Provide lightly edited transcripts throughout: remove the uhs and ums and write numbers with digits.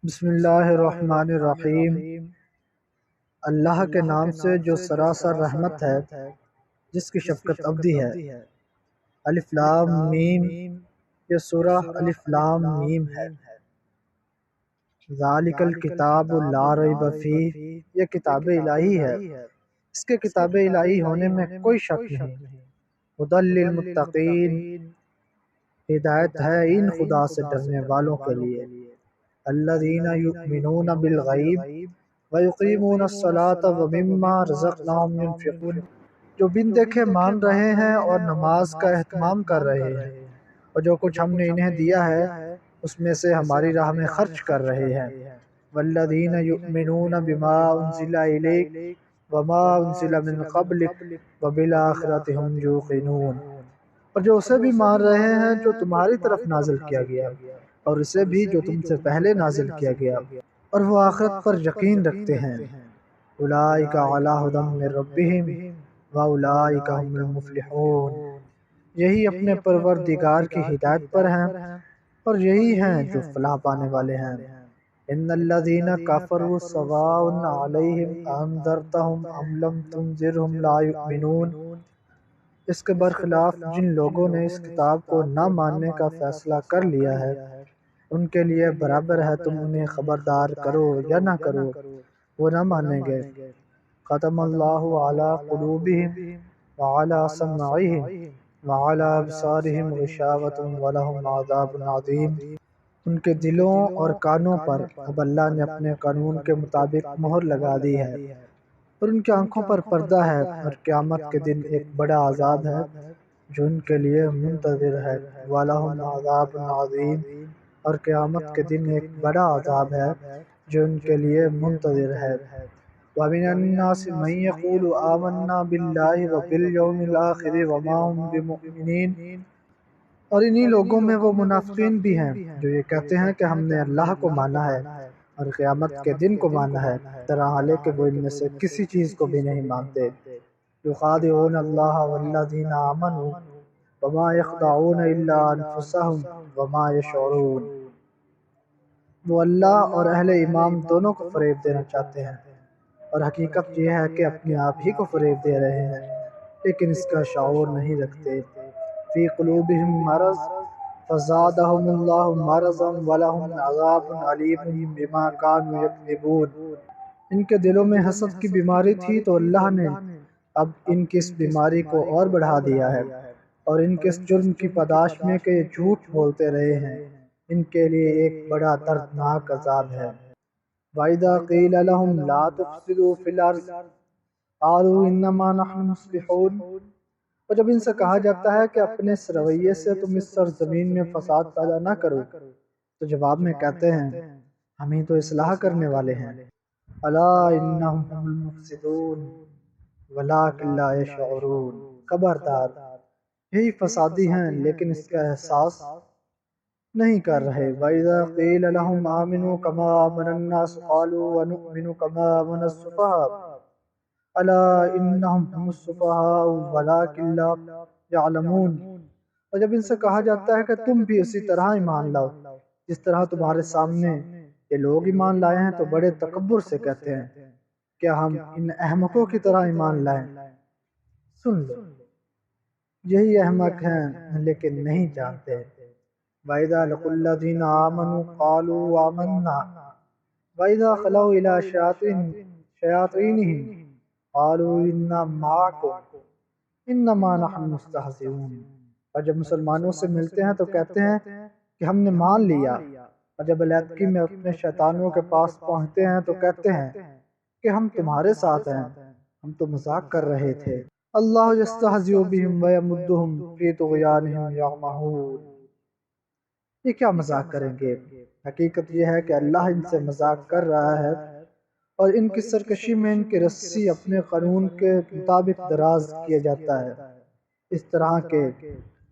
بسم اللہ الرحمن الرحیم۔ اللہ کے نام سے جو سراسر رحمت ہے، جس کی شفقت ابدی ہے۔ الف لام میم، یہ سورہ الف لام میم ہے۔ ذالک الکتاب لا ریب فیہ، یہ کتاب الہی ہے، اس کے کتاب الہی ہونے میں کوئی شک نہیں۔ ھدی للمتقین، ہدایت ہے ان خدا سے ڈرنے والوں کے لیے۔ الذین یؤمنون بالغیب ویقیمون الصلاۃ ومما رزقناہم ینفقون، جو بن دیکھے مان رہے ہیں اور نماز کا اہتمام کر رہے ہیں، اور جو کچھ ہم نے انہیں دیا ہے اس میں سے ہماری راہ میں خرچ کر رہے ہیں۔ والذین یؤمنون بما انزل الیک وما انزل من قبلک وبالآخرۃ ہم یوقنون، اور جو اسے بھی مان رہے ہیں جو تمہاری طرف نازل کیا گیا، اور اسے بھی جو تم سے پہلے نازل کیا گیا، اور وہ آخرت پر یقین رکھتے ہیں۔ اولئک علی ھدی من ربہم واولئک ھم المفلحون، یہی اپنے پروردگار کی ہدایت پر ہیں اور یہی ہیں جو فلاح پانے والے ہیں۔ ان الذین کفروا سواء علیہم انذرتہم ام لم تنذرہم لا یؤمنون، اس کے برخلاف جن لوگوں نے اس کتاب کو نہ ماننے کا فیصلہ کر لیا ہے، ان کے لیے برابر ہے تم انہیں خبردار کرو یا نہ کرو، وہ نہ مانیں گے۔ ختم اللہ علی قلوبہم وعلی سمعہم وعلی ابصارہم غشاوۃ ولہم عذاب عظیم، ان کے دلوں اور کانوں پر اب اللہ نے اپنے قانون کے مطابق مہر لگا دی ہے، اور ان کی آنکھوں پر پردہ ہے، اور قیامت کے دن ایک بڑا عذاب ہے جو ان کے لیے منتظر ہے۔ وَلَهُمْ عَذَابٌ عَظِيمٌ، اور قیامت کے دن ایک بڑا عذاب ہے جو ان کے لیے منتظر ہے۔ وَمِنَ النَّاسِ مَن يَقُولُ آمَنَّا بِاللَّهِ وَبِالْيَوْمِ الْآخِرِ وَمَا هُم بِمُؤْمِنِينَ، اور انہی لوگوں میں وہ منافقین بھی ہیں جو یہ کہتے ہیں کہ ہم نے اللہ کو مانا ہے اور قیامت کے دن کو مانا ہے، طرح حالے کہ وہ ان میں سے کسی چیز کو بھی نہیں مانتے۔ یخادعون اللہ والذین آمنوا وما یخدعون الا انفسهم وما یشعرون، وہ اللہ اور اہل ایمان دونوں کو فریب دینا چاہتے ہیں، اور حقیقت یہ ہے کہ اپنے آپ ہی کو فریب دے رہے ہیں، لیکن اس کا شعور نہیں رکھتے۔ فی قلوبہم مرض فزادہم اللہ مرضا ولہم عذاب علیم بما کانوا یکذبون، ان کے دلوں میں حسد کی بیماری تھی تو اللہ نے اب ان کی اس بیماری کو اور بڑھا دیا ہے، اور ان کے اس جرم کی پاداش میں کہ یہ جھوٹ بولتے رہے ہیں، ان کے لیے ایک بڑا دردناک عذاب ہے۔ وَإِذَا قِيلَ لَهُمْ لَا تُفْسِدُوا فِي الْأَرْضِ قَالُوا إِنَّمَا نَحْنُ مُصْلِحُونَ، اور جب ان سے کہا جاتا ہے کہ اپنے اس رویے سے تم اس سرزمین میں فساد پیدا نہ کرو، تو جواب میں کہتے ہیں ہم ہی تو اصلاح کرنے والے ہیں۔ الا انہم هم المفسدون ولکن لا یشعرون، خبردار یہی فسادی ہیں لیکن اس کا احساس نہیں کر رہے۔ وَإِذَا قِيلَ لَهُمْ آمِنُوا كَمَا آمَنَ النَّاسُ قَالُوا وَنُؤْمِنُ كَمَا آمَنَ السُّفَهَاءُ أَلَا إِنَّهُمْ هُمُ السُّفَهَاءُ وَلَكِنْ لَا يَعْلَمُونَ، اور جب ان سے کہا جاتا ہے کہ تم بھی اسی طرح ایمان لاؤ جس طرح تمہارے سامنے یہ لوگ ایمان لائے ہیں، تو بڑے تکبر سے کہتے ہیں کیا ہم ان احمقوں کی طرح ایمان لائیں۔ سن لو، یہی احمق ہیں لیکن نہیں جانتے۔ وَإِذَا لَقُوا الَّذِينَ آمَنُوا قَالُوا آمَنَّا وَإِذَا خَلَوْا إِلَىٰ شَيَاطِينِهِمْ قَالُوا إِنَّا مَعَكُمْ إِنَّمَا نَحْنُ مُسْتَهْزِئُونَ، اور جب مسلمانوں سے ملتے ہیں تو کہتے ہیں کہ ہم نے مان لیا، اور جب علیحدگی میں اپنے شیطانوں کے پاس پہنچتے ہیں تو کہتے ہیں کہ ہم تمہارے ساتھ ہیں، ہم تو مذاق کر رہے تھے۔ اللہ یستہزئ بہم ویمدہم فی طغیانہم یعمہون، یہ کیا مذاق کریں گے؟ حقیقت یہ ہے کہ اللہ ان سے مذاق کر رہا ہے، اور ان کی سرکشی میں ان کی رسی اپنے قانون کے مطابق دراز کیا جاتا ہے، اس طرح کے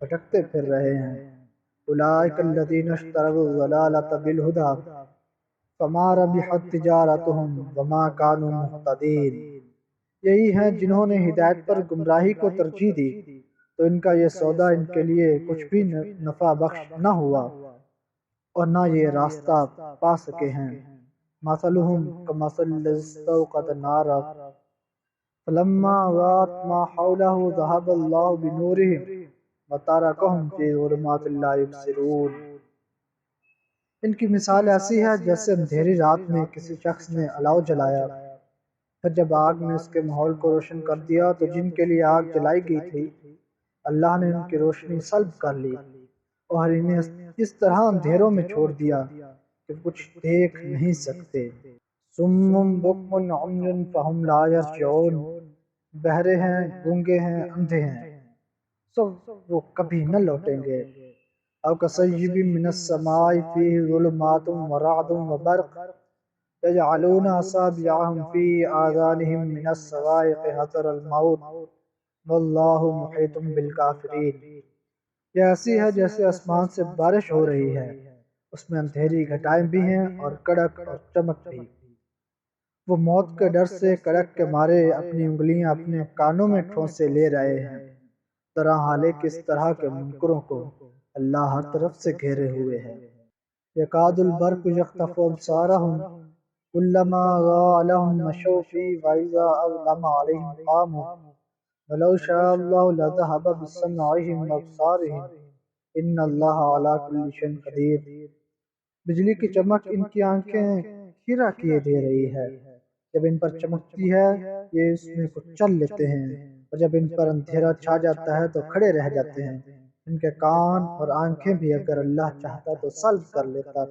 بھٹکتے پھر رہے ہیں۔ اولئک الذین اشتروا الضلالۃ بالہدی فما ربحت تجارتہم وما کانوا مہتدین، یہی ہیں جنہوں نے ہدایت پر گمراہی کو ترجیح دی، تو ان کا یہ سودا ان کے لیے کچھ بھی نفع بخش نہ ہوا، اور نہ یہ راستہ پا سکے ہیں۔ مثلہم کمثل الذی استوقد نارا فلما اضاءت ما حولہ ذہب اللہ بنورہم وترکہم فی ظلمات لا یبصرون۔ ان کی مثال ایسی ہے جیسے اندھیری رات میں کسی شخص نے الاؤ جلایا، پھر جب آگ نے اس کے ماحول کو روشن کر دیا تو جن کے لیے آگ جلائی گئی تھی اللہ نے ان کی روشنی سلب کر لی اور انہیں اس طرح اندھیروں میں چھوڑ دیا کہ کچھ دیکھ نہیں سکتے۔ صم بکم عمی فہم لا یرجعون، بہرے ہیں، گونگے ہیں، اندھے ہیں، سو وہ کبھی نہ لوٹیں گے۔ او کصیب من السماء فیہ ظلمات ورعد وبرق یجعلون اصابعهم فی آذانهم من الصواعق حذر الموت واللہ محیط بالکافرین۔ یہ ایسی ہے جیسے آسمان سے بارش ہو رہی ہے، اس میں اندھیری گھٹائیں بھی ہیں اور کڑک اور چمک بھی۔ وہ موت کے ڈر سے کڑک کے مارے اپنی انگلیاں اپنے کانوں میں ٹھونسے لے رہے ہیں، طرح حال ہے کہ اس طرح کے منکروں کو اللہ ہر طرف سے گھیرے ہوئے ہے۔ یکاد البرق یخطف ابصارہم کلما اضاء لہم مشوا فیہ واذا اظلم علیہم قاموا ولو شاء اللہ لذہب بسمعہم وابصارہم ان اللہ علی کل شیء قدیر۔ بجلی کی چمک ان کی آنکھیں کھیرا کیے دے رہی ہے، جب ان پر چمکتی ہے یہ اس میں کچھ چل لیتے ہیں، اور جب ان پر اندھیرا چھا جاتا ہے تو کھڑے رہ جاتے ہیں۔ ان کے کان اور آنکھیں بھی اگر اللہ چاہتا تو سلب کر لیتا،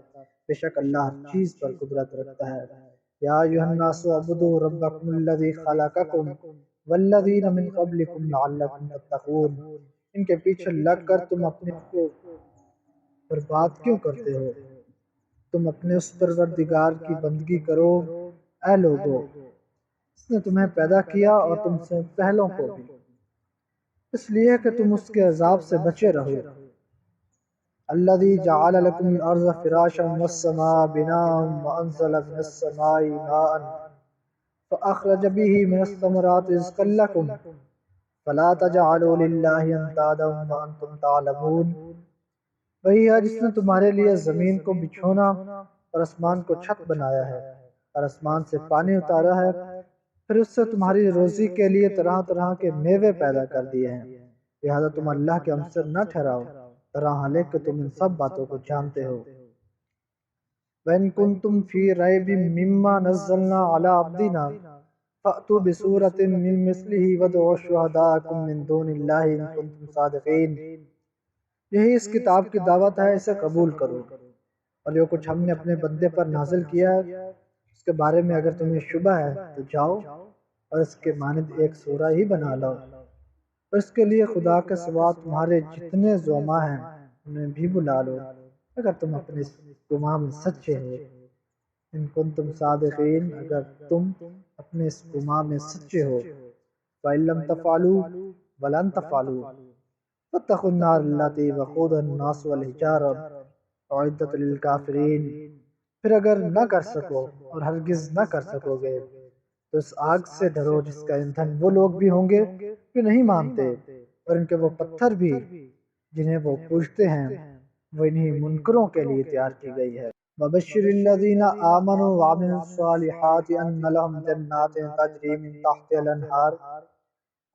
بے شک اللہ ہر چیز پر قدرت رکھتا ہے۔ یا ایھا الناس اعبدوا ربکم الذی خلقکم والذین من قبلکم لعلکم تتقون۔ ان کے پیچھے لگ کر تم اپنے کو برباد کیوں کرتے ہو؟ تم اپنے اس پروردگار کی بندگی کرو۔ اے لوگو، اس نے تمہیں پیدا کیا اور تم سے پہلوں کو بھی، اس لیے کہ تم اس کے عذاب سے بچے رہو۔ الذی جعل لکم الارض فراشا والسماء بناء وانزل من السماء ماء فاخرج به من الثمرات رزقا لکم فلا تجعلوا للہ اندادا وانتم تعلمون۔ وہی ہے جس نے تمہارے لیے زمین کو بچھونا اور آسمان کو چھت بنایا ہے اور آسمان سے پانی اتارا ہے، پھر اس سے تمہاری روزی کے لیے طرح طرح کے میوے پیدا کر دیے ہیں، لہذا تم اللہ کے ہمسر نہ ٹھہراؤ، طرح حال ہے کہ تم ان سب باتوں کو جانتے ہو۔ وَإِن كُنتُمْ فِي رَيْبٍ مِّمَّا نَزَّلْنَا عَلَىٰ عَبْدِنَا فَأْتُوا بِسُورَةٍ مِّن مِّثْلِهِ وَادْعُوا شُهَدَاءَكُم مِّن دُونِ اللَّهِ إِن كُنتُمْ صَادِقِينَ۔ یہی اس کتاب کی دعوت ہے، اسے قبول کرو، اور جو کچھ ہم نے اپنے بندے پر نازل کیا ہے اس کے بارے میں اگر تمہیں شبہ ہے تو جاؤ اور اس کے مانند ایک سورہ ہی بنا لاؤ، اور اس کے لیے خدا کے سوا تمہارے جتنے زعماء ہیں انہیں بھی بلا لو اگر تم اپنے گماں میں سچے ہو۔ ان کنتم صادقین، اگر تم اپنے اس گماں میں سچے ہو۔ فَإِن لَّمْ تَفْعَلُوا وَلَن تَفْعَلُوا فَاتَّقُوا النَّارَ الَّتِي وَقُودُهَا النَّاسُ وَالْحِجَارَةُ أُعِدَّتْ لِلْكَافِرِينَ۔ پھر اگر نہ کر سکو اور ہرگز نہ کر سکو گے تو اس آگ سے ڈرو جس کا ایندھن وہ لوگ بھی ہوں گے جو نہیں مانتے، اور ان کے وہ پتھر بھی جنہیں وہ پوجتے ہیں وہ انہی منکروں کے لیے تیار کی گئی ہے۔ وَبَشِّرِ الَّذِينَ آمَنُوا وَعَمِلُوا الصَّالِحَاتِ أَنَّ لَهُمْ جَنَّاتٍ تَجْرِي مِن تَحْتِهَا الْأَنْهَارُ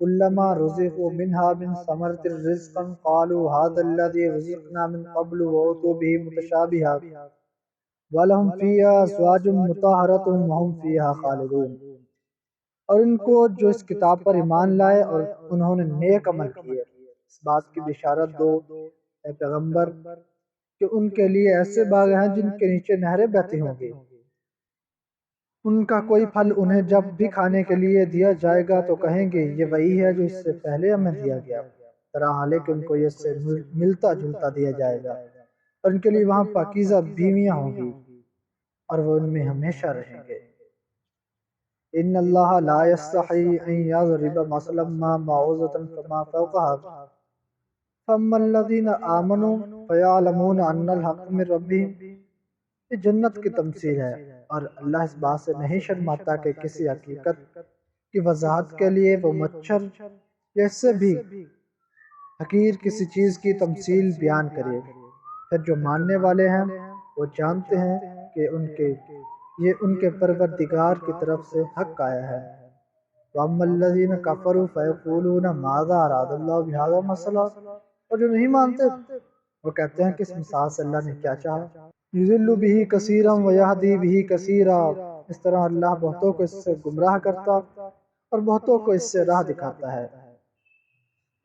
كُلَّمَا رُزِقُوا مِنْهَا مِن ثَمَرَةٍ رِزْقًا قَالُوا هَٰذَا الَّذِي رُزِقْنَا مِن قَبْلُ وَأُوتُوا بِهِ مُتَشَابِهًا وَلَهُمْ فِيهَا أَزْوَاجٌ مُّطَهَّرَةٌ وَهُمْ فِيهَا خَالِدُونَ۔ اور ان کو جو اس کتاب پر ایمان لائے اور انہوں نے نیک عمل کیے اس بات کی بشارت دو اے پیغمبر کہ ان کے لیے ایسے باغ ہیں جن کے نیچے نہریں بہتی ہوں گی، ان کا کوئی پھل انہیں جب بھی کھانے کے لیے دیا جائے گا تو کہیں گے یہ وہی ہے جو اس سے پہلے ہمیں دیا گیا، طرح حال ہے کہ ان کو یہ اس سے ملتا جلتا دیا جائے گا، اور ان کے لیے وہاں پاکیزہ بیویاں ہوں گی اور وہ ان میں ہمیشہ رہیں گے۔ ان اللہ لا یستحی ان یضرب مثلا ما بعوضۃ فما فوقها فاما الذین آمنوا فیعلمون ان الحق من ربہم۔ یہ جنت کی تمثیل ہے، اور اللہ اس بات سے نہیں شرماتا کہ کسی حقیقت کی وضاحت کے لیے وہ مچھر یا اس سے بھی حقیر کسی چیز کی تمثیل بیان کرے۔ پھر جو ماننے والے ہیں وہ جانتے ہیں کہ یہ ان کے پروردگار کی طرف سے حق آیا ہے۔ وَأَمَّا الَّذِينَ كَفَرُوا فَيَقُولُونَ مَاذَا أَرَادَ اللَّهُ بِهَذَا مَثَلًا، اور جو نہیں مانتے وہ کہتے ہیں کہ اس مثال سے اللہ نے کیا چاہا۔ یضل بہ کثیرا ویہدی بہ کثیرا، اس طرح اللہ بہتوں کو اس سے گمراہ کرتا اور بہتوں کو اس سے راہ دکھاتا ہے۔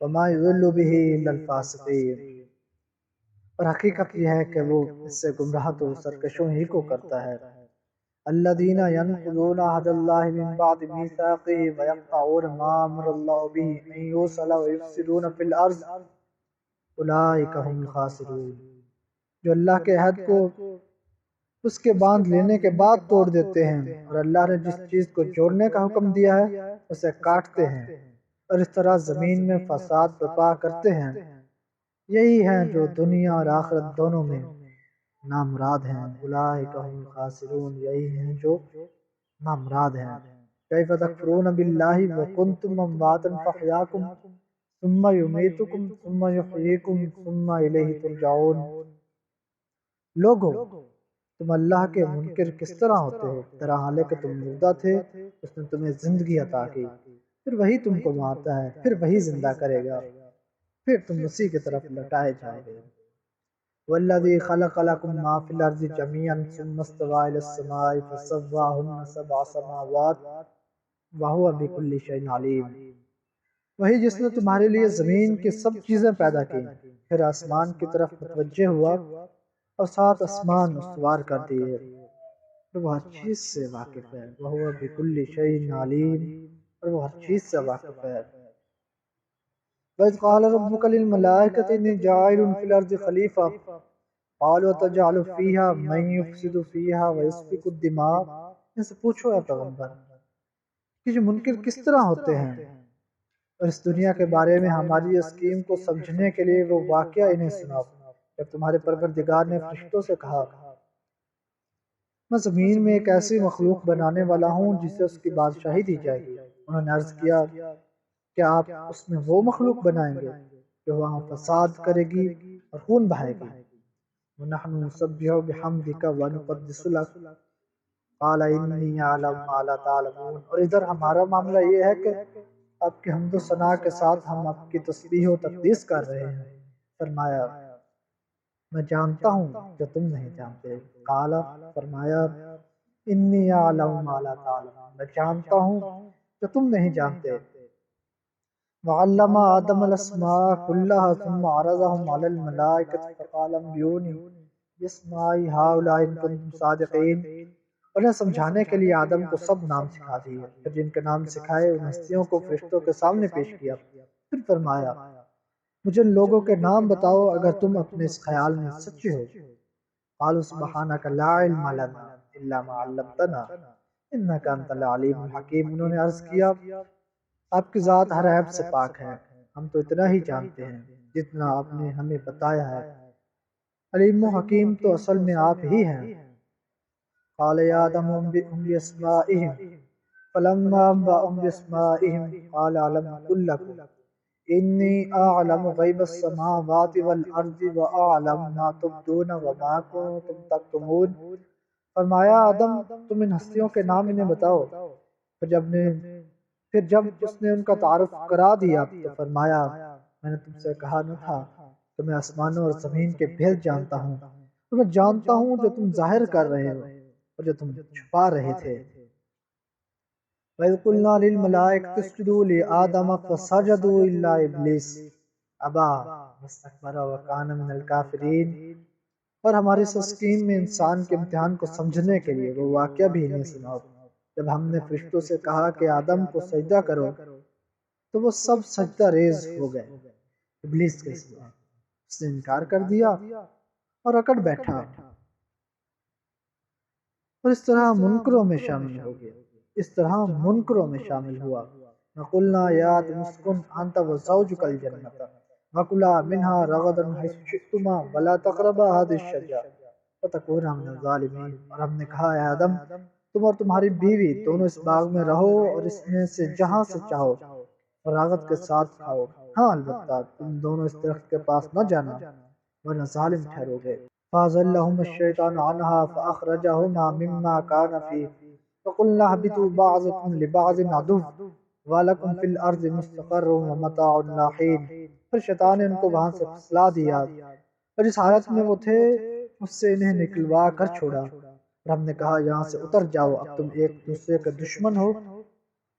وما یضل بہ الا الفاسقین، اور حقیقت یہ ہے کہ وہ اس سے گمراہ تو سرکشوں ہی کو کرتا ہے۔ الذین ینقضون عہد اللہ من بعد میثاقہ ویقطعون ما امر اللہ بہ ان یوصل ویفسدون فی الارض اولئک هم الخاسرون، جو اللہ کے عہد کو اس کے باندھ لینے کے بعد توڑ دیتے ہیں اور اللہ نے جس چیز کو جوڑنے کا حکم دیا ہے اسے کاٹتے ہیں اور اس طرح زمین میں فساد برپا کرتے ہیں، یہی ہیں جو دنیا اور آخرت دونوں میں نامراد ہیں۔ اولئک هم الخاسرون، یہی ہیں جو نامراد ہیں۔ کیف تکفرون باللہ وکنتم امواتا فاحیاکم ثم یمیتکم ثم یحییکم ثم الیہ ترجعون، لوگو تم اللہ کے منکر کس طرح ہوتے ہو، طرح حالے کہ تم مردہ تھے، اس نے تمہیں زندگی عطا کی، پھر وہی تم کو مارتا ہے، پھر وہی زندہ کرے گا، پھر تم اسی کی طرف لوٹائے جائے گے۔ والذی خلق لکم ما فی الارض جمیعا ثم استوی الی السماء فسواہن سبع سماوات وہو بکل شیء علیم، وہی جس نے تمہارے لیے زمین کی سب چیزیں پیدا کی، پھر آسمان کی طرف متوجہ ہوا اور 7 آسمان استوار کر دیے، وہ ہر چیز سے واقف ہے۔ وہو بکل شیء علیم، اور وہ ہر چیز سے واقف ہے۔ وَإِذْ قَالَ رَبُّكَ لِلْمَلَائِكَةِ إِنِّي جَاعِلٌ فِي الْأَرْضِ خَلِيفَةً قَالُوا أَتَجْعَلُ فِيهَا مَن يُفْسِدُ فِيهَا وَيَسْفِكُ الدِّمَاءَ، ان سے پوچھو اے پیغمبر کہ جو منکر کس طرح ہوتے ہیں، اور اس دنیا کے بارے میں ہماری اسکیم کو سمجھنے کے لیے وہ واقعہ انہیں سناؤ جب تمہارے پروردگار نے فرشتوں سے کہا میں زمین میں ایک ایسی مخلوق بنانے والا ہوں جسے اس کی بادشاہی دی جائے گی۔ انہوں نے عرض کیا کہ آپ اس میں وہ مخلوق بنائیں گے جو وہاں فساد کرے گی اور خون بہائے گی۔ وَنَحْنُ نُسَبِّحُ بِحَمْدِكَ وَنُقَدِّسُ لَكَ قَالَ إِنِّي أَعْلَمُ مَا لَا تَعْلَمُونَ، اور ادھر ہمارا معاملہ یہ ہے کہ آپ کی حمد و ثنا کے ساتھ ہم آپ کی تسبیح و تقدیس کر رہے ہیں۔ فرمایا میں جانتا ہوں جو تم نہیں جانتے۔ قال، فرمایا انی اعلم ما لا تعلمون، میں جانتا ہوں جو تم نہیں جانتے۔ وعلم آدم الاسماء كلها ثم عرضهم على الملائكة فقال انبئوني باسماء هؤلاء ان كنتم صادقین، انہیں سمجھانے کے لیے آدم کو سب نام سکھا دیے، پھر جن کے نام سکھائے ان ہستیوں کو فرشتوں کے سامنے پیش کیا، پھر فرمایا مجھے ان لوگوں کے نام بتاؤ اگر تم اپنے اس خیال میں سچے ہو۔ قالوا سبحانک لا علم لنا الا ما علمتنا انک انت العلیم الحکیم، انہوں نے عرض کیا آپ کی ذات ہر عیب سے پاک ہے، ہم تو اتنا ہی جانتے ہیں جتنا آپ نے ہمیں بتایا ہے، علیم و حکیم تو اصل میں آپ ہی ہیں۔ قال یا آدم انبئهم باسمائهم فلما انبأهم باسمائهم قال الم اقل لكم انی اعلم غیب السماوات والارض واعلم ما تبدون وما کنتم تکتمون، فرمایا آدم تم ان ہستیوں کے نام انہیں بتاؤ، پھر جب اس نے ان کا تعارف کرا دیا تو فرمایا میں نے تم سے کہا نہ تھا کہ میں آسمانوں اور زمین کے بھید جانتا ہوں، تو میں جانتا ہوں جو تم ظاہر کر رہے ہو اور جو تم چھپا رہے تھے۔ وَإِذْ قُلْنَا لِلْمَلَائِكَةِ اسْجُدُوا لِآدَمَ فَسَجَدُوا إِلَّا إِبْلِيسَ أَبَىٰ وَاسْتَكْبَرَ وَكَانَ مِنَ الْكَافِرِينَ، اور ہماری اس اسکیم میں انسان کے امتحان کو سمجھنے کے لیے وہ واقعہ بھی انہیں سناؤ جب ہم نے فرشتوں سے کہا کہ آدم کو سجدہ کرو تو وہ سب سجدہ ریز ہو گئے ابلیس کے سوا، اس نے انکار کر دیا اور اکڑ بیٹھا اور اس طرح منکروں میں شامل ہو گیا، اس طرح منکروں میں شامل ہوا۔ وَقُلْنَا يَا آدَمُ اسْكُنْ أَنْتَ وَزَوْجُكَ الْجَنَّةَ وَكُلَا مِنْهَا رَغَدًا حَيْثُ شِئْتُمَا وَلَا تَقْرَبَا هَٰذِهِ الشَّجَرَةَ فَتَكُونَا مِنَ الظَّالِمِينَ، اور ہم نے کہا اے آدم تم اور تمہاری بیوی دونوں اس باغ میں رہو اور اس میں سے جہاں سے چاہو فراغت کے ساتھ کھاؤ، ہاں البتہ تم دونوں اس درخت کے پاس نہ جانا ورنہ ظالم ٹھہرو گے۔ فَأَزَلَّهُمَ الشَّيْطَانُ عَنْهَا فَأَخْرَجَهُمَا مِمَّا كَانَ فِيهِ فَقُلْنَا اهْبِطُوا بَعْضُكُمْ لِبَعْضٍ عَدُوٌّ وَلَكُمْ فِي الْأَرْضِ مُسْتَقَرٌّ وَمَتَاعٌ إِلَىٰ حِينٍ۔ پھر شیطان نے ان کو وہاں سے پھسلا دیا اور جس حالت میں وہ تھے اس سے انہیں نکلوا کر چھوڑا، اور ہم نے کہا یہاں سے اتر جاؤ، اب تم ایک دوسرے کے دشمن ہو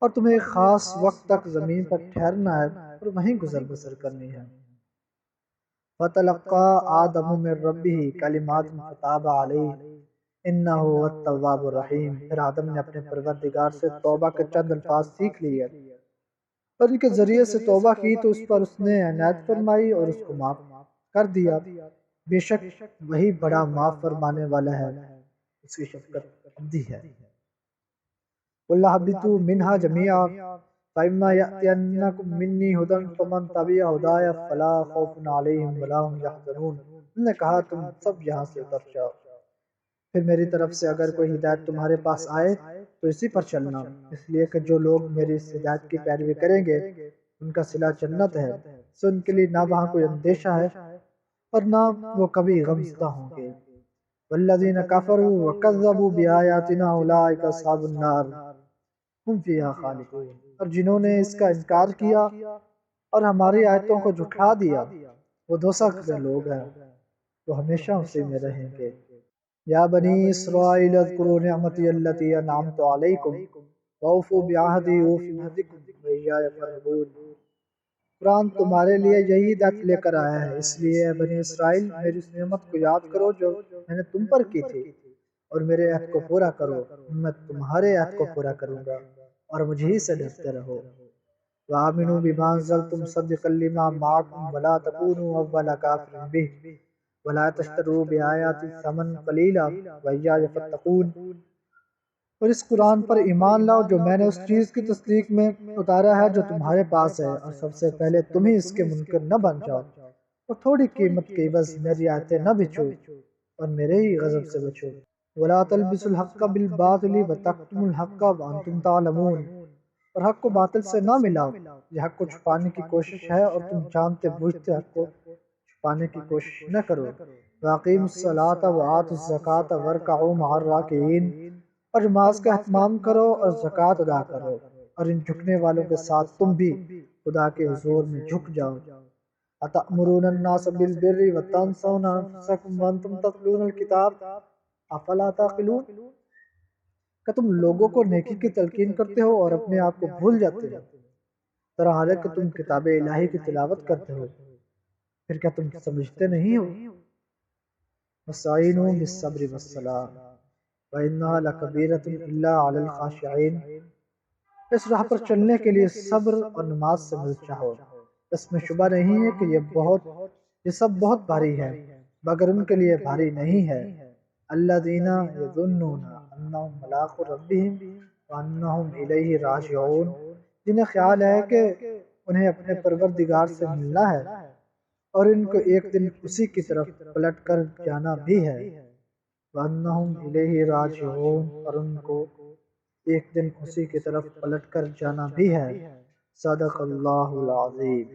اور تمہیں ایک خاص وقت تک زمین پر ٹھہرنا ہے اور وہیں گزر بسر کرنی ہے۔ فَتَلَقَّىٰ آدَمُ مِن رَّبِّهِ كَلِمَاتٍ فَتَابَ عَلَيْهِ إِنَّهُ هُوَ التَّوَّابُ الرَّحِيمُ۔ پھر آدم نے اپنے پروردگار سے توبہ کے چند الفاظ سیکھ لیے اور ان کے ذریعے سے توبہ کی تو اس پر اس نے عنایت فرمائی اور اس کو معاف کر دیا، بے شک وہی بڑا معاف فرمانے والا ہے، اس کی شفقت ابدی ہے۔ قُلْ اهْبِطُوا مِنْهَا جَمِيعًا فَإِمَّا يَأْتِيَنَّكُم مِّنِّي هُدًى فَمَن تَبِعَ هُدَايَ فَلَا خَوْفٌ عَلَيْهِمْ وَلَا هُمْ يَحْزَنُونَ۔ ہم نے کہا تم سب یہاں سے اتر جاؤ، پھر میری طرف سے اگر کوئی ہدایت تمہارے پاس آئے تو اسی پر چلنا، اس لیے کہ جو لوگ میری اس ہدایت کی پیروی کریں گے ان کا صلہ جنت ہے، سو ان کے لیے نہ وہاں کوئی اندیشہ ہے اور نہ وہ کبھی غمزدہ ہوں گے۔ والذین کفروا وکذبوا بآیاتنا اولئک اصحاب النار ہم فیہا خالدون۔ اور جنہوں نے اس کا انکار کیا اور ہماری آیتوں کو جھٹلا دیا وہ دوزخ کے لوگ ہیں، وہ ہمیشہ اسی میں رہیں گے۔ یا بنی اسرائیل اذکروا نعمتی التی انعمت علیکم واوفوا بعہدی اوف بعہدکم وایای فارہبون۔ قرآن تمہارے لیے یہی ہدایت لے کر آیا ہے، اس لیے اے بنی اسرائیل میری اس نعمت کو یاد کرو جو میں نے تم پر کی تھی، اور میرے عہد کو پورا کرو، میں تمہارے عہد کو پورا کروں گا، اور مجھ ہی سے ڈرتے رہو۔ وآمنوا بما انزلت مصدقا لما معکم ولا تکونوا اول کافر بہ ولا تشتروا بآیاتی ثمنا قلیلا وایای فاتقون۔ اور اس قرآن پر ایمان لاؤ جو میں نے اس چیز کی تصدیق میں اتارا ہے جو تمہارے پاس ہے، اور سب سے پہلے تم ہی اس کے منکر نہ بن جاؤ، اور تھوڑی قیمت کے عوض میری آیتیں نہ بیچو اور میرے ہی غضب سے بچو۔ ولا تلبسوا الحق بالباطل وتکتموا الحق وانتم تعلمون۔ اور حق کو باطل سے نہ ملاؤ، یہ حق کو چھپانے کی کوشش ہے اور تم جانتے بوجھتے حق کو چھپانے کی کوشش نہ کرو۔ واقیموا الصلاۃ وآتوا الزکاۃ وارکعوا مع الراکعین۔ اور نماز کا اہتمام کرو اور زکوٰۃ ادا کرو، اور ان جھکنے والوں کے ساتھ تم بھی خدا کے حضور میں جھک جاؤ۔ اتأمرون الناس بالبر وتنسون انفسکم وانتم تتلون الکتاب افلا تعقلون۔ کہ تم لوگوں کو نیکی کی تلقین کرتے ہو اور اپنے آپ کو بھول جاتے ہو، طرح حال ہے کہ تم کتاب الہی کی تلاوت کرتے ہو، پھر کیا تم سمجھتے نہیں ہو؟ وَاسْتَعِینُوا بِالصَّبْرِ وَالصَّلَاةِ وَإِنَّهَا لَكَبِیرَةٌ إِلَّا عَلَى الْخَاشِعِینَ۔ اس راہ پر چلنے کے لیے صبر اور نماز سے مدد چاہو، اس میں شبہ نہیں ہے کہ یہ سب بہت بھاری ہے، مگر ان کے لیے بھاری نہیں ہے۔ الذین یظنون انہم ملاقو ربہم وانہم الیہ راجعون۔ جنہیں خیال ہے کہ انہیں اپنے پروردگار سے ملنا ہے اور ان کو ایک دن اسی کی طرف پلٹ کر جانا بھی ہے۔ وَأَنَّهُمْ إِلَيْهِ رَاجِعُونَ۔ اور ان کو ایک دن اسی کی طرف پلٹ کر جانا بھی ہے۔ صدق اللہ العظیم۔